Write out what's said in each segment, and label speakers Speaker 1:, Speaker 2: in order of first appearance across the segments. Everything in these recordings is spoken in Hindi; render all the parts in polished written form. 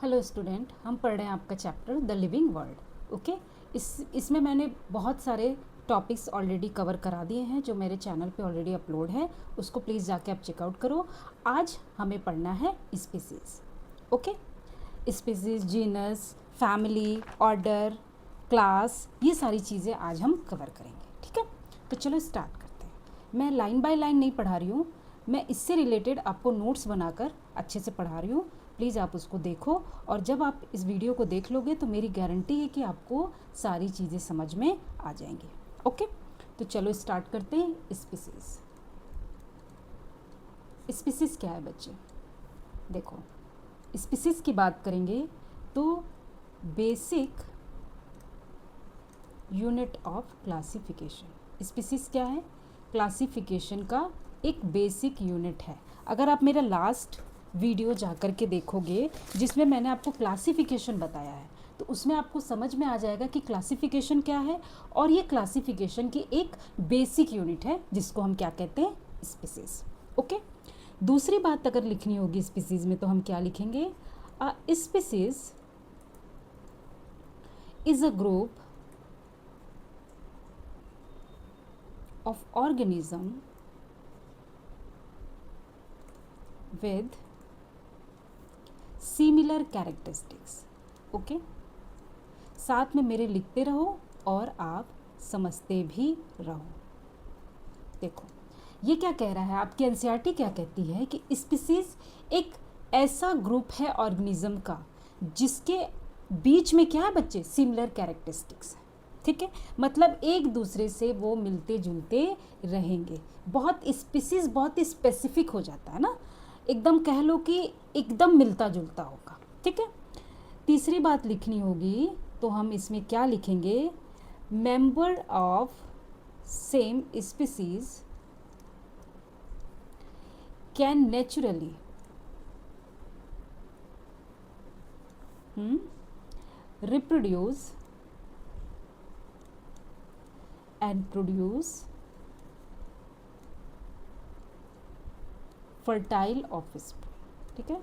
Speaker 1: हेलो स्टूडेंट, हम पढ़ रहे हैं आपका chapter the living world. Okay, इसमें मैंने बहुत सारे टॉपिक्स ऑलरेडी कवर करा दिए हैं जो मेरे चैनल पे ऑलरेडी अपलोड है, उसको प्लीज़ जाके आप चेकआउट करो। आज हमें पढ़ना है species. Okay, species, genus, family, order, class, ये सारी चीज़ें आज हम कवर करेंगे। ठीक है, तो चलो स्टार्ट करते हैं। मैं लाइन बाय लाइन नहीं पढ़ा रही हूँ, मैं इससे रिलेटेड आपको नोट्स बनाकर अच्छे से पढ़ा रही हूँ। प्लीज़ आप उसको देखो, और जब आप इस वीडियो को देख लोगे तो मेरी गारंटी है कि आपको सारी चीज़ें समझ में आ जाएंगी। ओके, तो चलो स्टार्ट करते हैं। स्पीसीज़, स्पीसीज़ क्या है बच्चे? देखो, स्पीसीज़ की बात करेंगे तो basic unit of classification. Species क्या है? क्लासिफिकेशन का एक बेसिक यूनिट है। अगर आप मेरा लास्ट वीडियो जा कर के देखोगे जिसमें मैंने आपको क्लासिफिकेशन बताया है, तो उसमें आपको समझ में आ जाएगा कि क्लासिफिकेशन क्या है, और ये क्लासिफिकेशन की एक बेसिक यूनिट है जिसको हम क्या कहते हैं? स्पीसीज़। ओके, दूसरी बात अगर लिखनी होगी स्पीसीज़ में तो हम क्या लिखेंगे? Species is a group of organism with similar characteristics। Okay, साथ में मेरे लिखते रहो और आप समझते भी रहो। देखो, ये क्या कह रहा है, आपकी एनसीईआरटी क्या कहती है कि स्पीसीज एक ऐसा ग्रुप है ऑर्गेनिज्म का जिसके बीच में क्या है बच्चे? सिमिलर कैरेक्टरिस्टिक्स है। ठीक है, मतलब एक दूसरे से वो मिलते जुलते रहेंगे। बहुत स्पीसीज बहुत स्पेसिफिक हो जाता है ना, एकदम कह लो कि एकदम मिलता जुलता होगा। ठीक है, तीसरी बात लिखनी होगी तो हम इसमें क्या लिखेंगे? Member of same species can naturally reproduce and produce fertile offspring। ठीक है,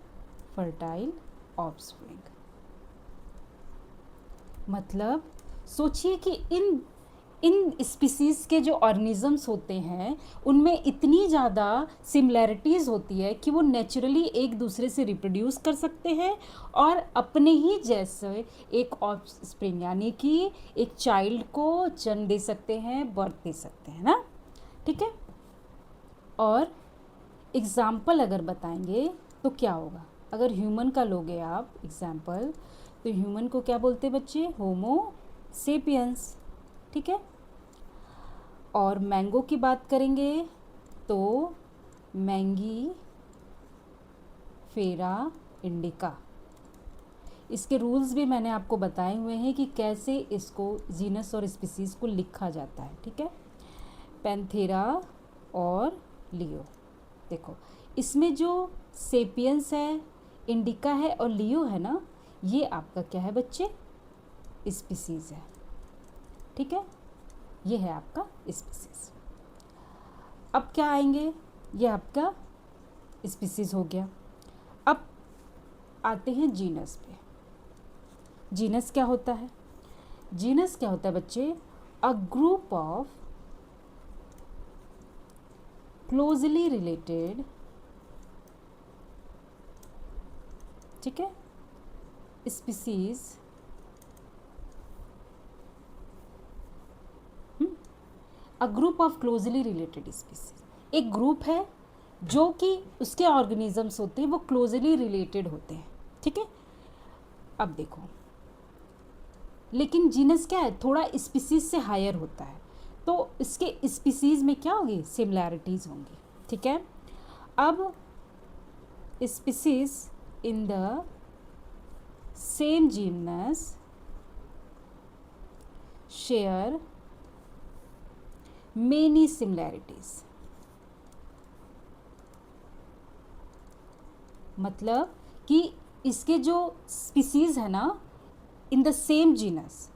Speaker 1: fertile offspring मतलब सोचिए कि इन स्पीसीज़ के जो ऑर्गेनिजम्स होते हैं उनमें इतनी ज़्यादा सिमिलैरिटीज़ होती है कि वो नेचुरली एक दूसरे से रिप्रोड्यूस कर सकते हैं और अपने ही जैसे एक ऑफस्प्रिंग यानी कि एक चाइल्ड को जन्म दे सकते हैं, बर्थ दे सकते हैं ना। ठीक है, और एग्ज़ाम्पल अगर बताएंगे तो क्या होगा? अगर ह्यूमन का लोगे आप एग्ज़ाम्पल, तो ह्यूमन को क्या बोलते हैं बच्चे? होमो सेपियंस। ठीक है, और मैंगो की बात करेंगे तो मैंगी फेरा इंडिका। इसके रूल्स भी मैंने आपको बताए हुए हैं कि कैसे इसको जीनस और स्पीसीज़ को लिखा जाता है। ठीक है, पैंथेरा और लियो। देखो, इसमें जो सेपियंस है, इंडिका है और लियो है ना, ये आपका क्या है बच्चे? स्पीसीज़ है। ठीक है, ये है आपका स्पीसीज़। अब क्या आएंगे? ये आपका स्पीसीज़ हो गया। अब आते हैं जीनस पे। जीनस क्या होता है? जीनस क्या होता है बच्चे? A group of closely related, ठीक है, species a group of closely related species. एक ग्रुप है जो कि उसके ऑर्गेनिजम्स होते हैं वो क्लोजली रिलेटेड होते हैं। ठीक है, अब देखो, लेकिन जीनस क्या है? थोड़ा स्पीसीज से हायर होता है, तो इसके स्पीसीज में क्या होगी? सिमिलैरिटीज होंगी। ठीक है, अब species in the same genus share many similarities. मतलब कि इसके जो स्पीसीज है ना इन द सेम जीनस,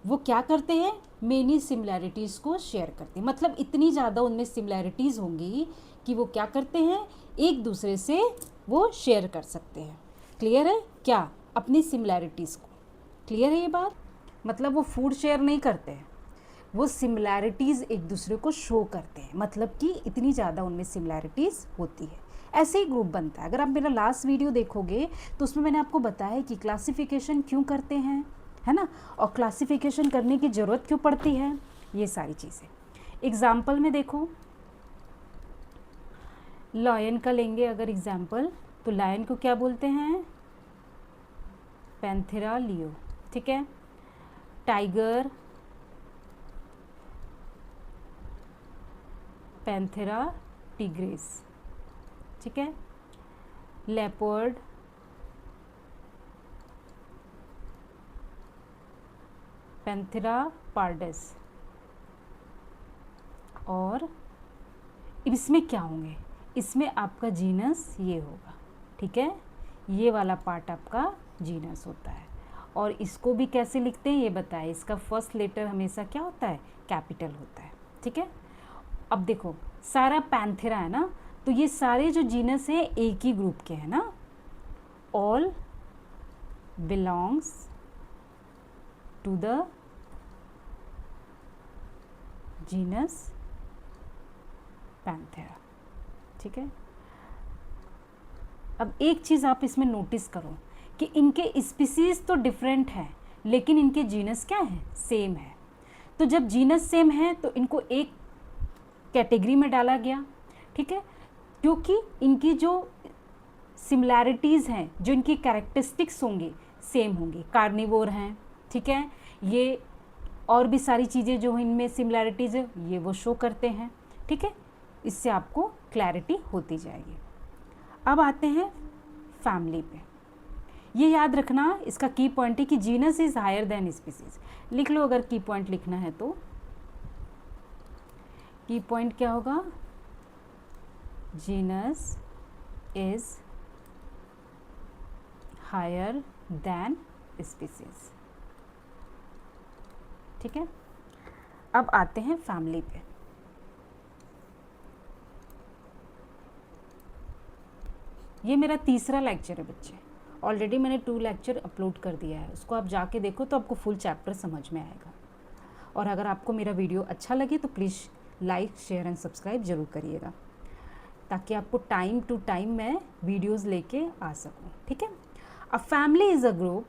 Speaker 1: वो क्या करते हैं? मेनी सिमिलैरिटीज़ को शेयर करते हैं। मतलब इतनी ज़्यादा उनमें सिमिलैरिटीज़ होंगी कि वो क्या करते हैं? एक दूसरे से वो शेयर कर सकते हैं। क्लियर है क्या? अपनी सिमिलैरिटीज़ को। क्लियर है ये बात? मतलब वो फूड शेयर नहीं करते हैं, वो सिमिलैरिटीज़ एक दूसरे को शो करते हैं, मतलब कि इतनी ज़्यादा उनमें सिमिलैरिटीज़ होती है, ऐसे ही ग्रुप बनता है। अगर आप मेरा लास्ट वीडियो देखोगे तो उसमें मैंने आपको बताया कि क्लासिफिकेशन क्यों करते हैं, है ना, और क्लासिफिकेशन करने की ज़रूरत क्यों पड़ती है, ये सारी चीज़ें। एग्जाम्पल में देखो, लायन का लेंगे अगर एग्जाम्पल, तो लायन को क्या बोलते हैं, पैंथेरा लियो, ठीक है। टाइगर, पैंथेरा टिग्रिस, ठीक है। Leopard, Panthera pardus. और इसमें क्या होंगे, इसमें आपका जीनस ये होगा, ठीक है, ये वाला पार्ट आपका जीनस होता है। और इसको भी कैसे लिखते हैं ये बताए, इसका फर्स्ट लेटर हमेशा क्या होता है, कैपिटल होता है, ठीक है। अब देखो सारा पैंथेरा है ना, तो ये सारे जो जीनस है एक ही ग्रुप के हैं ना, all belongs to the genus Panthera, ठीक है। अब एक चीज़ आप इसमें नोटिस करो कि इनके स्पीसीज तो डिफरेंट है, लेकिन इनके जीनस क्या है, सेम है। तो जब जीनस सेम है तो इनको एक कैटेगरी में डाला गया, ठीक है, क्योंकि इनकी जो सिमिलैरिटीज़ हैं, जो इनकी कैरेक्टरिस्टिक्स होंगी सेम होंगी। कार्निवोर हैं, ठीक है, ये और भी सारी चीज़ें जो इनमें सिमिलैरिटीज़ है ये वो शो करते हैं, ठीक है। इससे आपको क्लैरिटी होती जाएगी। अब आते हैं फैमिली पे। ये याद रखना, इसका की पॉइंट है कि genus is higher than species. लिख लो अगर की पॉइंट लिखना है तो। की पॉइंट क्या होगा, genus is higher than species, ठीक है। अब आते हैं फैमिली पे। ये मेरा तीसरा लेक्चर है बच्चे, ऑलरेडी मैंने 2 लेक्चर अपलोड कर दिया है, उसको आप जाके देखो तो आपको फुल चैप्टर समझ में आएगा। और अगर आपको मेरा वीडियो अच्छा लगे तो please like, share and subscribe ज़रूर करिएगा, ताकि आपको टाइम टू टाइम मैं वीडियोज़ लेके आ सकूँ, ठीक है। A family is a group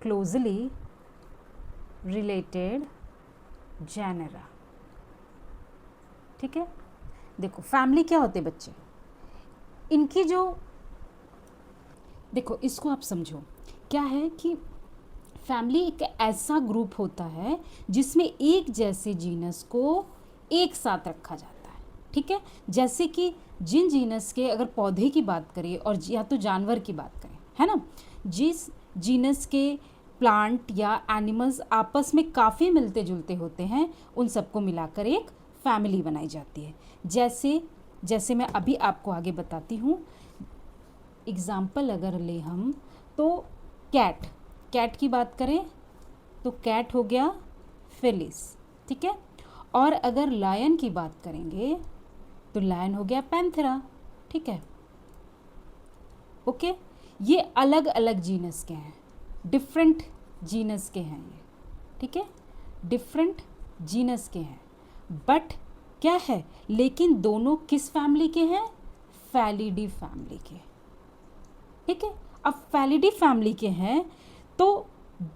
Speaker 1: closely related genera, ठीक है। देखो फैमिली क्या होते बच्चे, इनकी जो, देखो इसको आप समझो क्या है कि फैमिली एक ऐसा ग्रुप होता है जिसमें एक जैसे जीनस को एक साथ रखा जाता है, ठीक है। जैसे कि जिन जीनस के अगर पौधे की बात करें और या तो जानवर की बात करें, है ना, जिस जीनस के प्लांट या एनिमल्स आपस में काफ़ी मिलते जुलते होते हैं, उन सबको मिलाकर एक फैमिली बनाई जाती है। जैसे मैं अभी आपको आगे बताती हूँ। एग्ज़ाम्पल अगर ले हम तो कैट की बात करें तो कैट हो गया फिलिस, ठीक है। और अगर लायन की बात करेंगे तो लायन हो गया पैंथेरा, ठीक है, ओके। ये अलग अलग जीनस के हैं, डिफरेंट जीनस के हैं ये, ठीक है, डिफरेंट जीनस के हैं, बट क्या है, लेकिन दोनों किस फैमिली के हैं, फैलिडी फैमिली के, ठीक है। अब फैलिडी फैमिली के हैं तो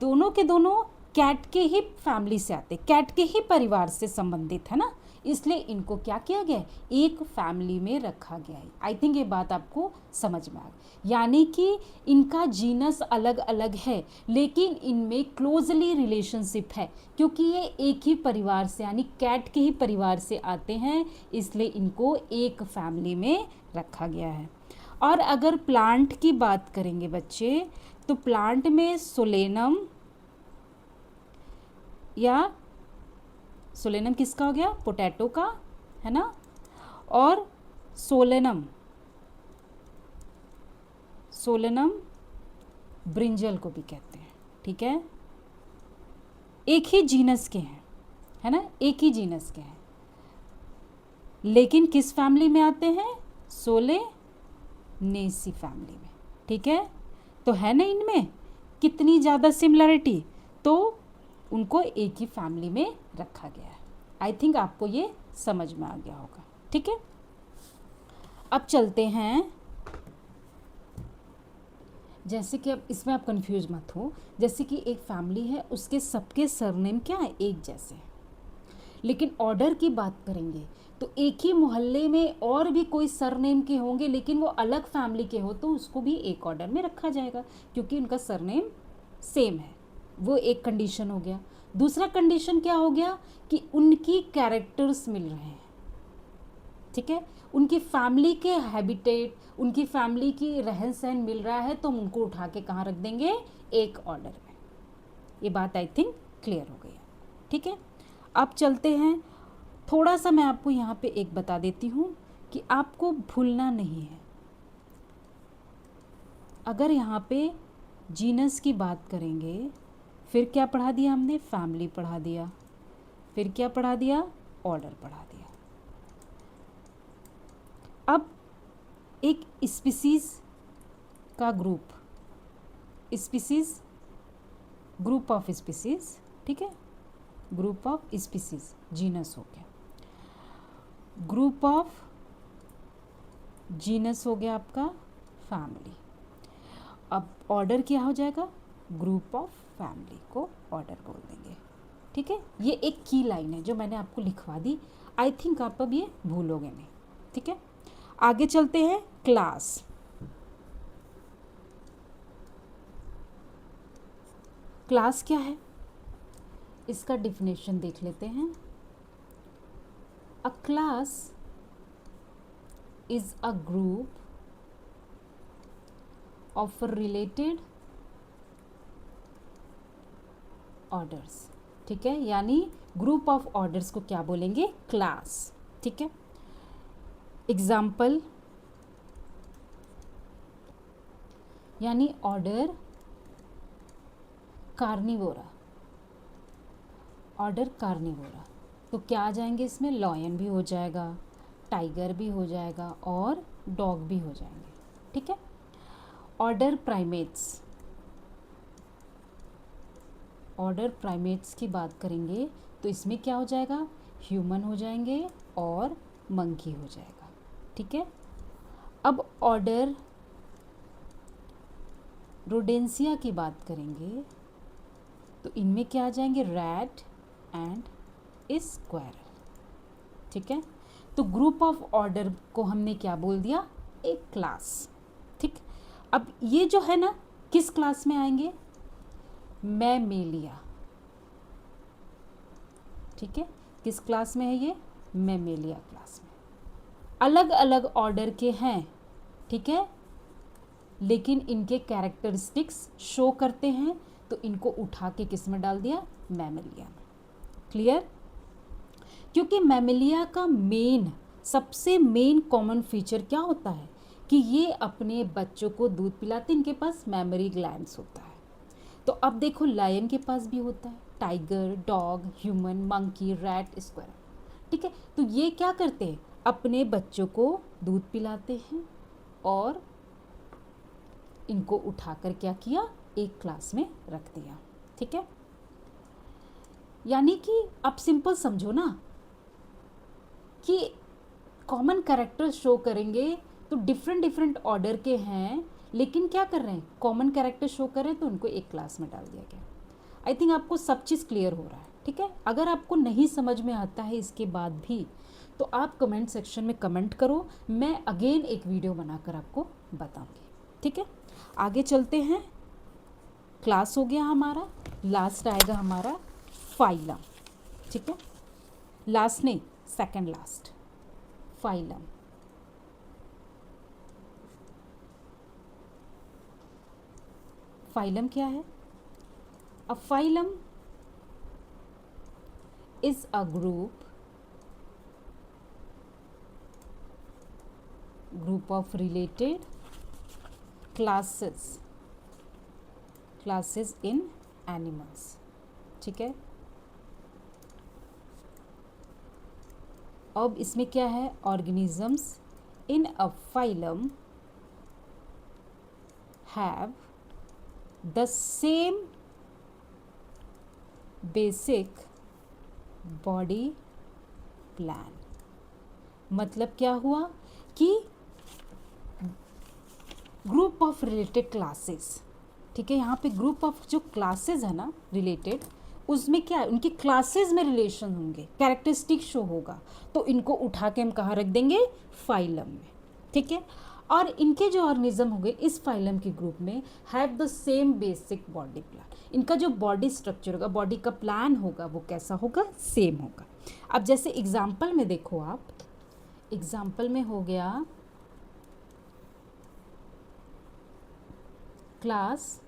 Speaker 1: दोनों के दोनों कैट के ही फैमिली से आते, कैट के ही परिवार से संबंधित है ना, इसलिए इनको क्या किया गया है, एक फैमिली में रखा गया है। आई थिंक ये बात आपको समझ में आ गई, यानी कि इनका जीनस अलग अलग है लेकिन इनमें क्लोजली रिलेशनशिप है, क्योंकि ये एक ही परिवार से यानी कैट के ही परिवार से आते हैं, इसलिए इनको एक फैमिली में रखा गया है। और अगर प्लांट की बात करेंगे बच्चे, तो प्लांट में सोलेनम किसका हो गया, पोटैटो का, है ना, और सोलेनम ब्रिंजल को भी कहते हैं, ठीक है। एक ही जीनस के हैं, है ना, एक ही जीनस के हैं। लेकिन किस फैमिली में आते हैं? सोलेनेसी फैमिली में। ठीक है, तो है ना इनमें कितनी ज़्यादा सिमिलरिटी, तो उनको एक ही फैमिली में रखा गया है। आई थिंक आपको ये समझ में आ गया होगा। ठीक है, अब चलते हैं, जैसे कि अब इसमें आप कंफ्यूज मत हो, जैसे कि एक फैमिली है, उसके सबके सरनेम क्या है? एक जैसे, लेकिन ऑर्डर की बात करेंगे तो एक ही मोहल्ले में और भी कोई सरनेम के होंगे, लेकिन वो अलग फैमिली के हो तो उसको भी एक ऑर्डर में रखा जाएगा, क्योंकि उनका सरनेम सेम है। वो एक कंडीशन हो गया। दूसरा कंडीशन क्या हो गया कि उनकी कैरेक्टर्स मिल रहे हैं। ठीक है, उनकी फैमिली के हैबिटेट, उनकी फैमिली की रहन सहन मिल रहा है, तो हम उनको उठा के कहाँ रख देंगे? एक ऑर्डर में। ये बात आई थिंक क्लियर हो गई है। ठीक है, अब चलते हैं, थोड़ा सा मैं आपको यहाँ पे एक बता देती हूँ कि आपको भूलना नहीं है। अगर यहाँ पे जीनस की बात करेंगे, फिर क्या पढ़ा दिया हमने? फैमिली पढ़ा दिया। फिर क्या पढ़ा दिया? ऑर्डर पढ़ा दिया। अब एक स्पीसीज का group, species, group of species, ठीक है, ग्रुप ऑफ स्पीसीज जीनस हो गया, ग्रुप ऑफ जीनस हो गया आपका फैमिली। अब ऑर्डर क्या हो जाएगा? ग्रुप ऑफ फैमिली को ऑर्डर बोल देंगे। ठीक है, ये एक की लाइन है जो मैंने आपको लिखवा दी। आई थिंक आप अब ये भूलोगे नहीं। ठीक है, आगे चलते हैं। क्लास, क्लास क्या है? इसका डिफिनेशन देख लेते हैं। अ class is a group of related orders. ठीक है, यानी ग्रुप ऑफ ऑर्डर्स को क्या बोलेंगे? क्लास। ठीक है, एग्जाम्पल, यानी ऑर्डर कार्निवोरा, ऑर्डर कार्निवोरा, तो क्या आ जाएंगे इसमें? लॉयन भी हो जाएगा, टाइगर भी हो जाएगा और डॉग भी हो जाएंगे। ठीक है, ऑर्डर प्राइमेट्स, ऑर्डर प्राइमेट्स की बात करेंगे तो इसमें क्या हो जाएगा? ह्यूमन हो जाएंगे और मंकी हो जाएगा। ठीक है, अब ऑर्डर रोडेंसिया की बात करेंगे तो इनमें क्या आ जाएंगे? Rat and squirrel. ठीक है, तो ग्रुप ऑफ ऑर्डर को हमने क्या बोल दिया? एक क्लास। ठीक, अब ये जो है ना, किस क्लास में आएंगे? मैमेलिया। ठीक है, किस क्लास में है ये? मैमेलिया क्लास में। अलग अलग ऑर्डर के हैं, ठीक है, लेकिन इनके कैरेक्टरिस्टिक्स शो करते हैं, तो इनको उठा के किस में डाल दिया? मैमेलिया में। क्लियर? क्योंकि मैमेलिया का सबसे मेन कॉमन फीचर क्या होता है कि ये अपने बच्चों को दूध पिलाते, इनके पास मैमरी ग्लैंड्स होता है। तो अब देखो, लायन के पास भी होता है, tiger, dog, human, monkey, rat, squirrel. ठीक है, तो ये क्या करते हैं? अपने बच्चों को दूध पिलाते हैं और इनको उठाकर क्या किया? एक क्लास में रख दिया। ठीक है, यानी कि आप सिंपल समझो ना कि कॉमन कैरेक्टर शो करेंगे तो डिफरेंट डिफरेंट ऑर्डर के हैं, लेकिन क्या कर रहे हैं? कॉमन कैरेक्टर शो कर रहे हैं, तो उनको एक क्लास में डाल दिया गया। आई थिंक आपको सब चीज़ क्लियर हो रहा है। ठीक है, अगर आपको नहीं समझ में आता है इसके बाद भी, तो आप कमेंट सेक्शन में कमेंट करो, मैं अगेन एक वीडियो बनाकर आपको बताऊंगी। ठीक है, आगे चलते हैं। क्लास हो गया हमारा, लास्ट आएगा हमारा फाइलम। ठीक है, लास्ट नहीं, सेकंड लास्ट, फाइलम। फाइलम क्या है? A phylum is a group of related classes in animals। ठीक है, अब इसमें क्या है, organisms in a phylum have the same basic body plan. मतलब क्या हुआ कि ग्रुप ऑफ रिलेटेड क्लासेस, ठीक है, यहाँ पे ग्रुप ऑफ जो क्लासेस है ना रिलेटेड, उसमें क्या है, उनकी क्लासेस में रिलेशन होंगे, कैरेक्टरिस्टिक शो होगा, तो इनको उठा के हम कहाँ रख देंगे, फाइलम में, ठीक है। और इनके जो ऑर्गेनिज्म होंगे इस फाइलम के ग्रुप में have the same basic body plan, इनका जो बॉडी स्ट्रक्चर होगा, बॉडी का प्लान होगा, वो कैसा होगा, सेम होगा। अब जैसे एग्जाम्पल में देखो आप, एग्जाम्पल में हो गया क्लास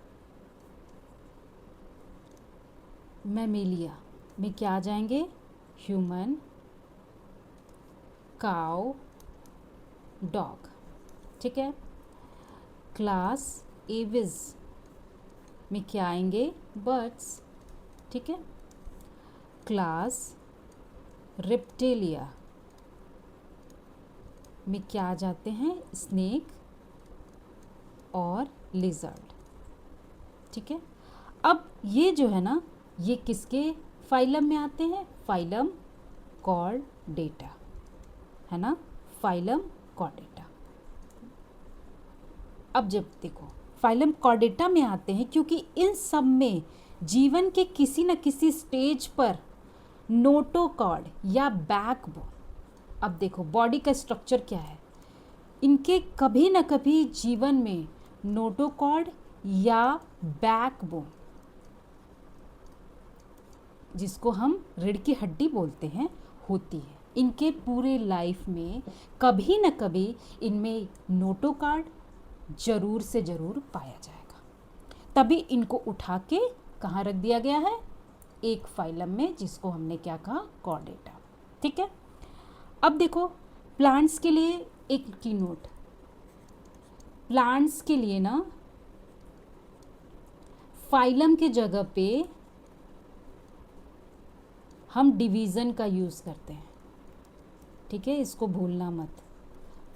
Speaker 1: मैमेलिया में क्या आ जाएंगे, ह्यूमन, काउ, डॉग, ठीक है। क्लास एविस में क्या आएंगे, बर्ड्स, ठीक है। क्लास रेप्टिलिया में क्या आ जाते हैं, स्नेक और लिजर्ड, ठीक है। अब ये जो है ना, ये किसके फाइलम में आते हैं, फाइलम कॉर्डेटा, है ना, फाइलम कॉर्डेटा। अब जब देखो फाइलम कॉर्डेटा में आते हैं, क्योंकि इन सब में जीवन के किसी न किसी स्टेज पर नोटोकॉर्ड या बैकबोन, अब देखो बॉडी का स्ट्रक्चर क्या है, इनके कभी न कभी जीवन में नोटोकॉर्ड या बैकबोन, जिसको हम रीढ़ की हड्डी बोलते हैं, होती है। इनके पूरे लाइफ में कभी न कभी इनमें नोटोकॉर्ड जरूर से ज़रूर पाया जाएगा, तभी इनको उठा के कहाँ रख दिया गया है, एक फाइलम में, जिसको हमने क्या कहा, कॉर्डेटा, ठीक है। अब देखो प्लांट्स के लिए एक की नोट, प्लांट्स के लिए ना फाइलम के जगह पे हम डिवीज़न का यूज़ करते हैं, ठीक है, इसको भूलना मत।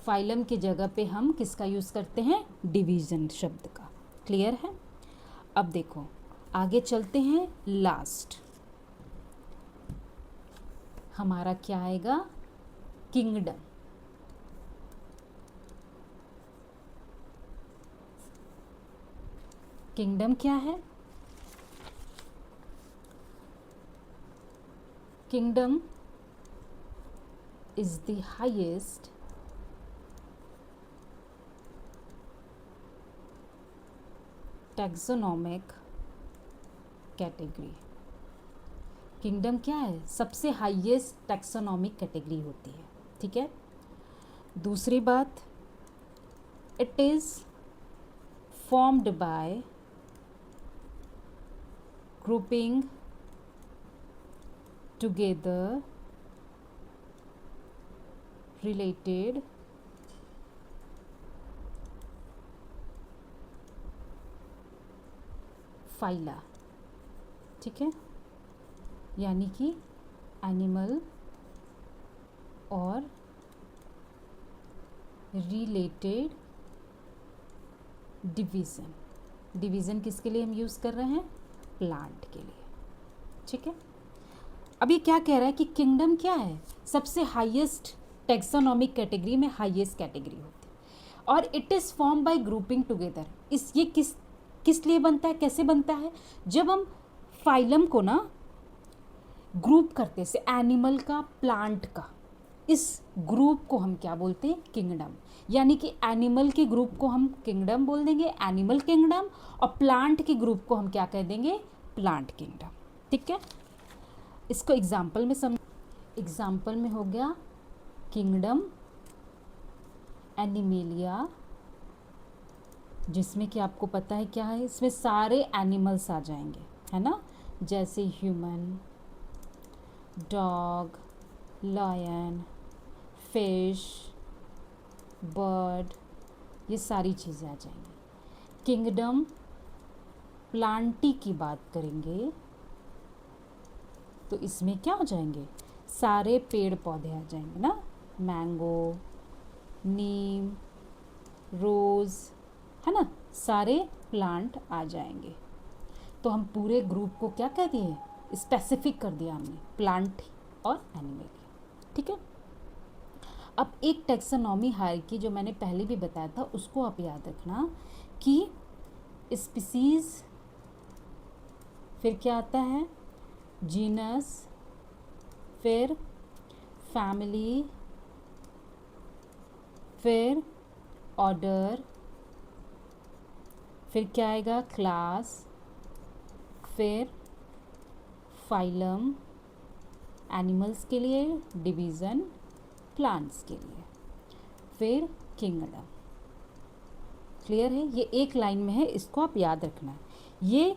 Speaker 1: फाइलम की जगह पे हम किसका यूज़ करते हैं, डिवीज़न शब्द का, क्लियर है। अब देखो आगे चलते हैं, लास्ट हमारा क्या आएगा, किंगडम। किंगडम क्या है, kingdom is the highest taxonomic category। Kingdom क्या है, सबसे हाईएस्ट टैक्सोनॉमिक कैटेगरी होती है, ठीक है। दूसरी बात, it is formed by grouping together related phyla, ठीक है, यानी कि एनिमल और रिलेटेड डिवीज़न, डिवीज़न किसके लिए हम यूज़ कर रहे हैं, प्लांट के लिए, ठीक है। अब ये क्या कह रहा है कि किंगडम क्या है, सबसे हाईएस्ट टैक्सोनॉमिक कैटेगरी में हाईएस्ट कैटेगरी होती है, और it is form by grouping together. इस ये किस लिए बनता है, कैसे बनता है, जब हम फाइलम को ना ग्रुप करते से एनिमल का, प्लांट का, इस ग्रुप को हम क्या बोलते हैं, किंगडम। यानी कि एनिमल के ग्रुप को हम किंगडम बोल देंगे, एनिमल किंगडम, और प्लांट के ग्रुप को हम क्या कह देंगे, प्लांट किंगडम, ठीक है। इसको एग्जाम्पल में एग्जाम्पल में हो गया किंगडम एनिमेलिया, जिसमें कि आपको पता है क्या है, इसमें सारे एनिमल्स आ जाएंगे, है ना, जैसे human, dog, lion, fish, bird, ये सारी चीज़ें आ जाएंगी। किंगडम प्लांटी की बात करेंगे तो इसमें क्या हो जाएंगे, सारे पेड़ पौधे आ जाएंगे ना, मैंगो, नीम, रोज़, है ना, सारे प्लांट आ जाएंगे। तो हम पूरे ग्रुप को क्या कह दिए, स्पेसिफिक कर दिया हमने, प्लांट और एनिमल। ठीक है। अब एक टैक्सोनॉमी हायरार्की जो मैंने पहले भी बताया था उसको आप याद रखना कि स्पीसीज, फिर क्या आता है, जीनस, फिर फैमिली, फिर ऑर्डर, फिर क्या आएगा, क्लास, फिर फाइलम एनिमल्स के लिए, डिवीज़न प्लांट्स के लिए, फिर किंगडम। क्लियर है, ये एक लाइन में है, इसको आप याद रखना है। ये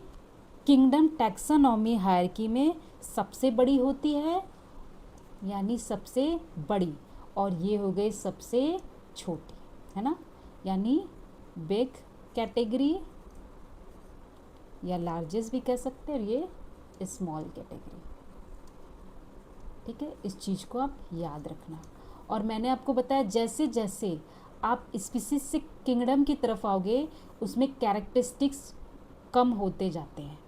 Speaker 1: किंगडम टैक्सोनॉमी हायरार्की में सबसे बड़ी होती है, यानी सबसे बड़ी, और ये हो गई सबसे छोटी, है ना, यानी बिग कैटेगरी या लार्जेस्ट भी कह सकते हैं, और ये स्मॉल कैटेगरी। ठीक है, इस चीज़ को आप याद रखना। और मैंने आपको बताया जैसे जैसे आप स्पीसीज से किंगडम की तरफ आओगे उसमें कैरेक्टरिस्टिक्स कम होते जाते हैं,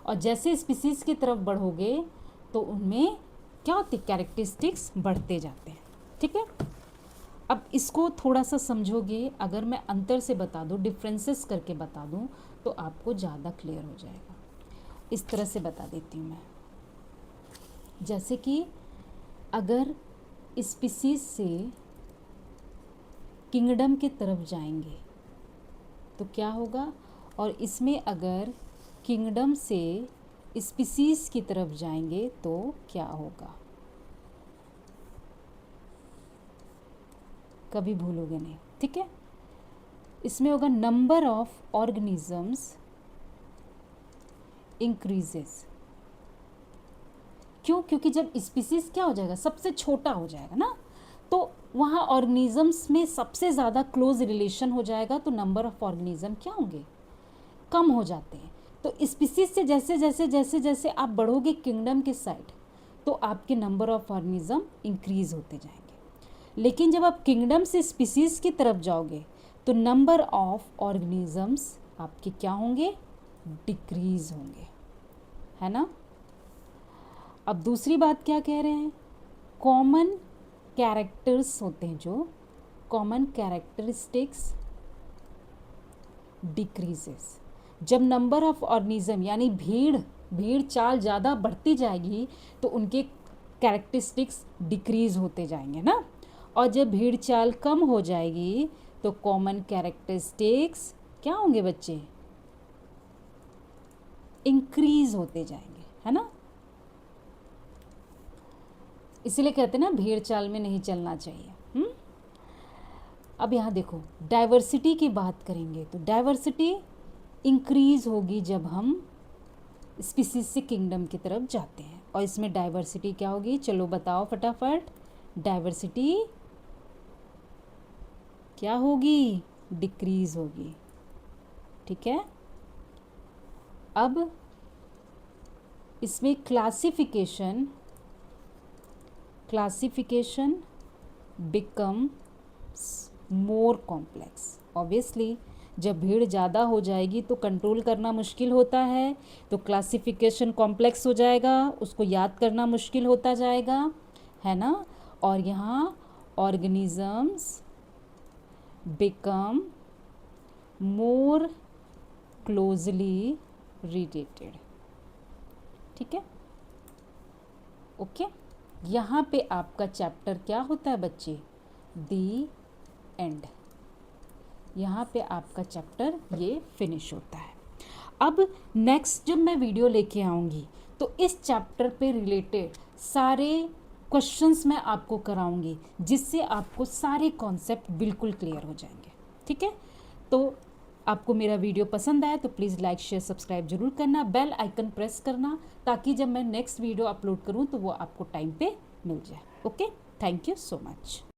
Speaker 1: और जैसे स्पीसीज की तरफ बढ़ोगे तो उनमें क्या होती, कैरेक्टरिस्टिक्स बढ़ते जाते हैं। ठीक है। अब इसको थोड़ा सा समझोगे, अगर मैं अंतर से बता दूँ, डिफरेंसेस करके बता दूँ, तो आपको ज़्यादा क्लियर हो जाएगा। इस तरह से बता देती हूँ मैं, जैसे कि अगर स्पीसीज से किंगडम की तरफ जाएंगे तो क्या होगा, और इसमें अगर किंगडम से स्पीसीज की तरफ जाएंगे तो क्या होगा, कभी भूलोगे नहीं। ठीक है, इसमें होगा नंबर ऑफ ऑर्गेनिजम्स इंक्रीजेस। क्यों, क्योंकि जब स्पीसीज क्या हो जाएगा, सबसे छोटा हो जाएगा ना, तो वहाँ ऑर्गेनिजम्स में सबसे ज़्यादा क्लोज रिलेशन हो जाएगा, तो नंबर ऑफ ऑर्गेनिज्म क्या होंगे, कम हो जाते हैं। तो स्पीसीज से जैसे जैसे जैसे जैसे आप बढ़ोगे किंगडम के साइड, तो आपके नंबर ऑफ ऑर्गेनिज्म इंक्रीज होते जाएंगे। लेकिन जब आप किंगडम से स्पीसीज की तरफ जाओगे तो नंबर ऑफ ऑर्गेनिजम्स आपके क्या होंगे, डिक्रीज होंगे, है ना। अब दूसरी बात क्या कह रहे हैं, कॉमन कैरेक्टर्स होते हैं, जो कॉमन कैरेक्टरिस्टिक्स डिक्रीजेस। जब नंबर ऑफ ऑर्गेनिज्म यानी भीड़ चाल ज़्यादा बढ़ती जाएगी तो उनके कैरेक्टरिस्टिक्स डिक्रीज होते जाएंगे ना, और जब भीड़ चाल कम हो जाएगी तो कॉमन कैरेक्टरिस्टिक्स क्या होंगे बच्चे, इंक्रीज होते जाएंगे, है ना। इसीलिए कहते हैं ना, भीड़ चाल में नहीं चलना चाहिए। अब यहाँ देखो, डाइवर्सिटी की बात करेंगे तो डाइवर्सिटी इंक्रीज होगी जब हम स्पीसीज से किंगडम की तरफ जाते हैं, और इसमें डाइवर्सिटी क्या होगी, चलो बताओ फटाफट, डाइवर्सिटी क्या होगी, डिक्रीज होगी। ठीक है। अब इसमें classification becomes more complex. Obviously जब भीड़ ज़्यादा हो जाएगी तो कंट्रोल करना मुश्किल होता है, तो क्लासिफिकेशन कॉम्प्लेक्स हो जाएगा, उसको याद करना मुश्किल होता जाएगा, है ना। और यहाँ organisms become more closely related. ठीक है, ओके। यहाँ पे आपका चैप्टर क्या होता है बच्चे, दी एंड। यहाँ पे आपका चैप्टर ये फिनिश होता है। अब नेक्स्ट जब मैं वीडियो लेके आऊँगी तो इस चैप्टर पे रिलेटेड सारे क्वेश्चंस मैं आपको कराऊंगी, जिससे आपको सारे कॉन्सेप्ट बिल्कुल क्लियर हो जाएंगे। ठीक है, तो आपको मेरा वीडियो पसंद आया तो प्लीज़ लाइक शेयर सब्सक्राइब जरूर करना, बेल आइकन प्रेस करना, ताकि जब मैं नेक्स्ट वीडियो अपलोड करूँ तो वो आपको टाइम पे मिल जाए। Okay, thank you so much.